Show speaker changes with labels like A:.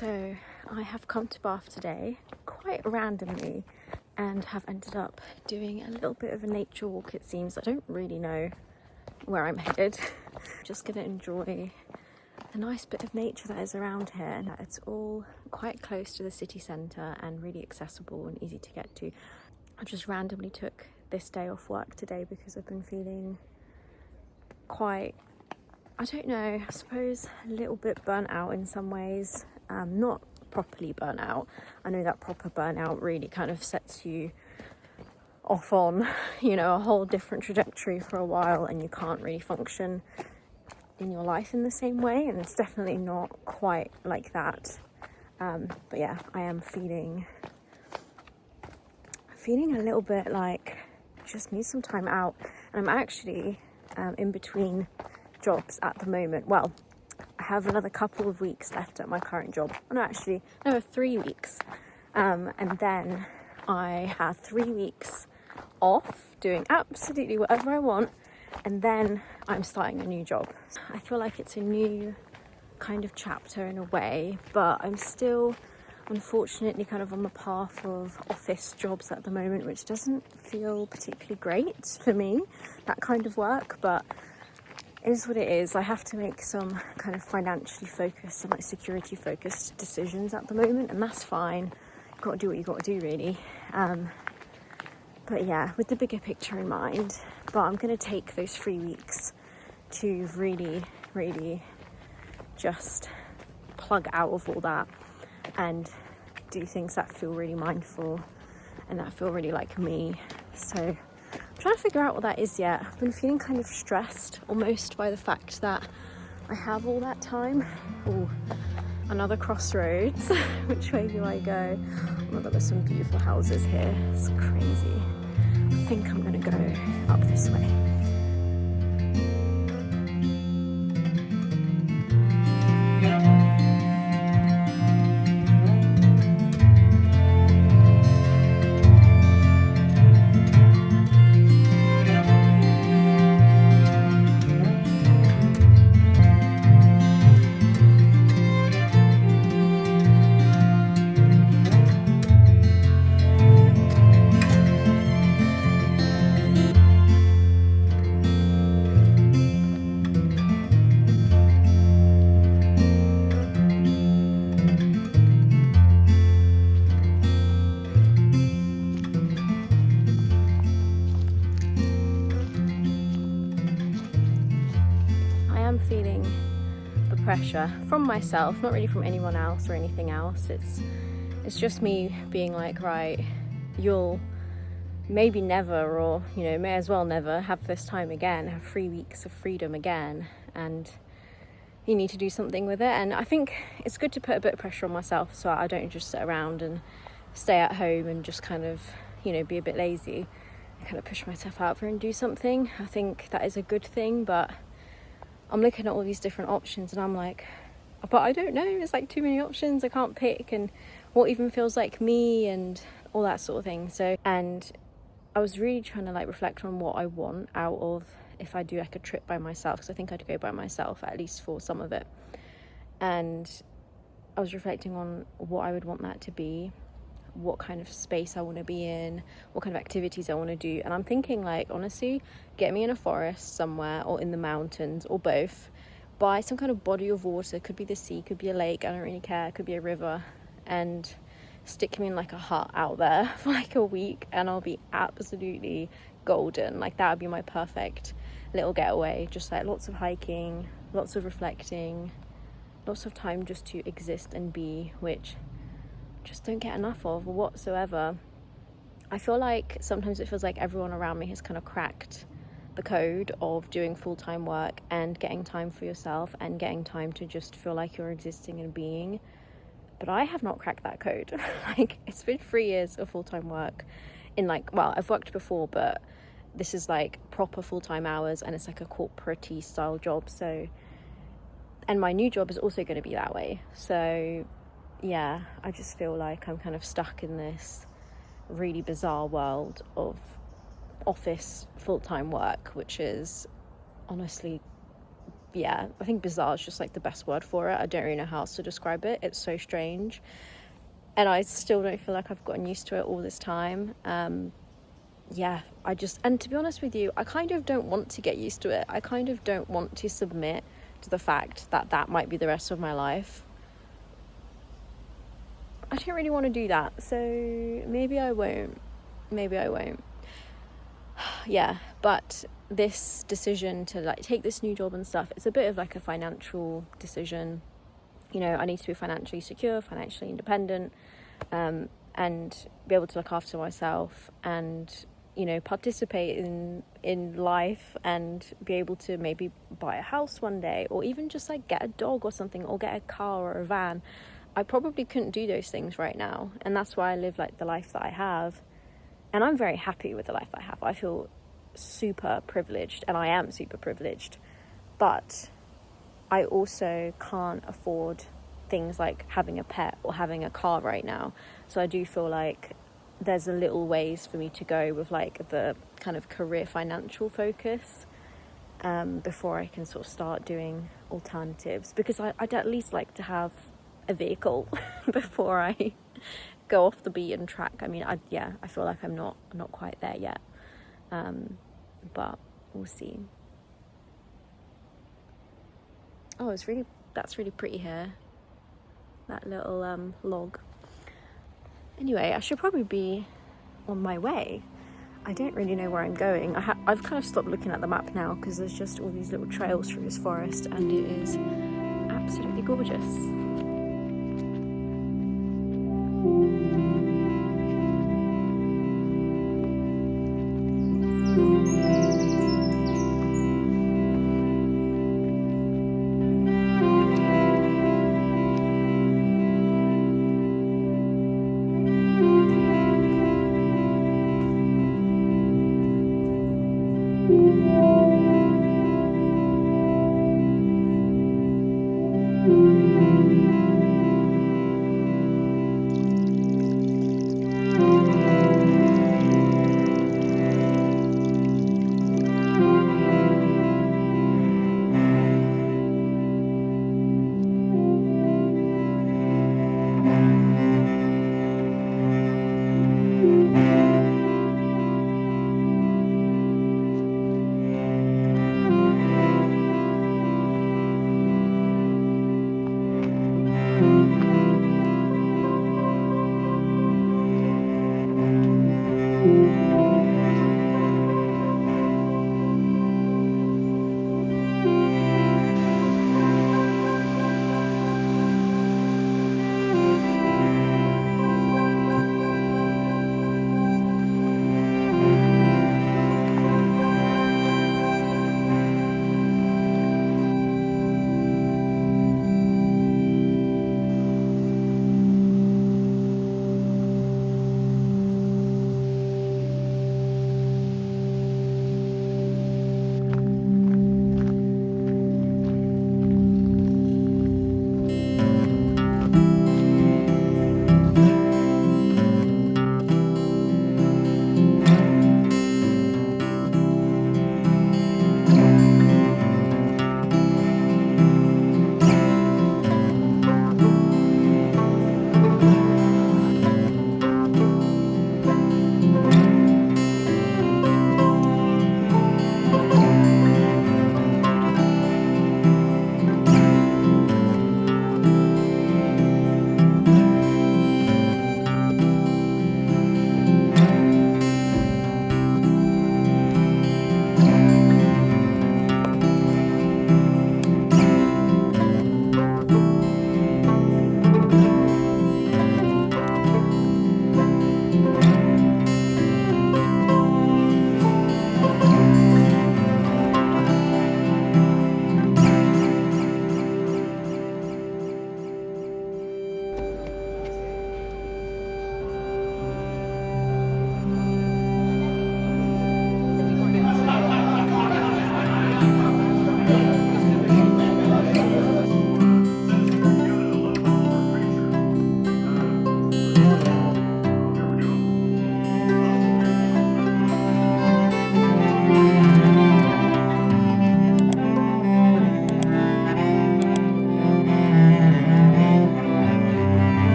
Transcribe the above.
A: So I have come to Bath today quite randomly and have ended up doing a little bit of a nature walk, it seems. I don't really know where I'm headed. Just gonna enjoy the nice bit of nature that is around here, and it's all quite close to the city centre and really accessible and easy to get to. I just randomly took this day off work today because I've been feeling quite, I don't know, I suppose a little bit burnt out in some ways. Not properly burnt out. I know that proper burnout really kind of sets you off on, a whole different trajectory for a while, and you can't really function in your life in the same way, and it's definitely not quite like that. But yeah, I am feeling a little bit like just need some time out, and I'm actually in between jobs at the moment. Well, I have another couple of weeks left at my current job. No, 3 weeks. And then I have 3 weeks off doing absolutely whatever I want, and then I'm starting a new job. I feel like it's a new kind of chapter in a way, but I'm still unfortunately kind of on the path of office jobs at the moment, which doesn't feel particularly great for me, that kind of work, but it is what it is. I have to make some kind of financially focused and security focused decisions at the moment, and that's fine. You've got to do what you've got to do, really. But yeah, with the bigger picture in mind. But I'm going to take those 3 weeks to really, really just plug out of all that and do things that feel really mindful and that feel really like me. So I'm trying to figure out what that is yet. I've been feeling kind of stressed almost by the fact that I have all that time. Oh, another crossroads. Which way do I go? Oh my god, there's some beautiful houses here. It's crazy. I think I'm gonna go up this way. Feeling the pressure from myself, not really from anyone else or anything else. It's just me being like, right, you'll maybe never, or may as well never have this time again, have 3 weeks of freedom again, and you need to do something with it. And I think it's good to put a bit of pressure on myself so I don't just sit around and stay at home and just kind of be a bit lazy. I kind of push myself out there and do something. I think that is a good thing, but I'm looking at all these different options and I'm like, but I don't know, it's like too many options, I can't pick, and what even feels like me and all that sort of thing. So, and I was really trying to reflect on what I want out of if I do a trip by myself, because I think I'd go by myself at least for some of it. And I was reflecting on what I would want that to be, what kind of space I want to be in, what kind of activities I want to do. And I'm thinking honestly, get me in a forest somewhere or in the mountains or both, by some kind of body of water. Could be the sea, could be a lake, I don't really care, could be a river, and stick me in a hut out there for a week and I'll be absolutely golden. That would be my perfect little getaway. Just lots of hiking, lots of reflecting, lots of time just to exist and be, which just don't get enough of whatsoever. I feel like sometimes it feels like everyone around me has kind of cracked the code of doing full-time work and getting time for yourself and getting time to just feel like you're existing and being, but I have not cracked that code. It's been 3 years of full-time work in well, I've worked before, but this is proper full-time hours, and it's a corporate-y style job. So, and my new job is also going to be that way. So yeah, I just feel like I'm kind of stuck in this really bizarre world of office full-time work, which is honestly yeah, I think bizarre is just like the best word for it. I don't really know how else to describe it. It's so strange, and I still don't feel like I've gotten used to it all this time. Yeah, and to be honest with you, I kind of don't want to get used to it. I kind of don't want to submit to the fact that that might be the rest of my life. I don't really want to do that, so maybe I won't. Yeah, but this decision to like take this new job and stuff, it's a bit of like a financial decision. You know, I need to be financially secure, financially independent, and be able to look after myself and, you know, participate in life and be able to maybe buy a house one day, or even just like get a dog or something, or get a car or a van. I probably couldn't do those things right now, and that's why I live like the life that I have. And I'm very happy with the life I have. I feel super privileged, and I am super privileged. But I also can't afford things like having a pet or having a car right now. So I do feel like there's a little ways for me to go with like the kind of career financial focus before I can sort of start doing alternatives. Because I'd at least like to have a vehicle before I go off the beaten track. I mean, I feel like I'm not quite there yet, but we'll see. Oh, that's really pretty here, that little log. Anyway, I should probably be on my way. I don't really know where I'm going. I've kind of stopped looking at the map now because there's just all these little trails through this forest, and it is absolutely gorgeous.